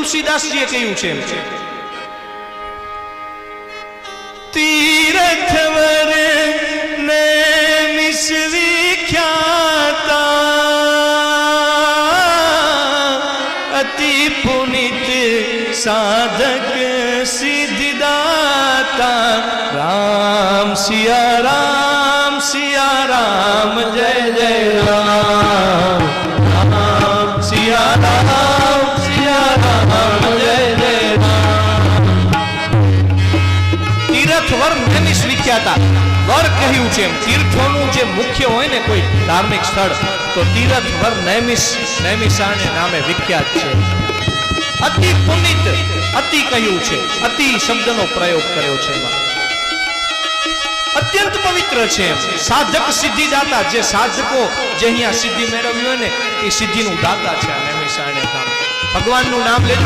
તુલસીદાસજીએ કહ્યું છે તીર્થવર ને વિખ્યાતા અતિ પુનિત સાધક સિદ્ધદાતા રામ સિયા રામ જય જય રામ રામ સિયા રામ જય જય રામ। તીર્થવર નૈમિષ વિખ્યાતા વર કહ્યું છે તીર્થોનું જે મુખ્ય હોય ને કોઈ ધાર્મિક સ્થળ તો તીર્થવર નૈમિષારણ્ય નામે વિખ્યાત છે। અતિ પુનિત અતિ કહ્યું છે અતિ શબ્દનો પ્રયોગ કર્યો છે અત્યંત પવિત્ર છે સાધક સિદ્ધિદાતા જે સાધકો જે અહીંયા સિદ્ધિ મેળવી હોય ને એ સિદ્ધિનું દાતા છે નૈમિષારણ્ય ધામ। ભગવાનનું નામ લેજો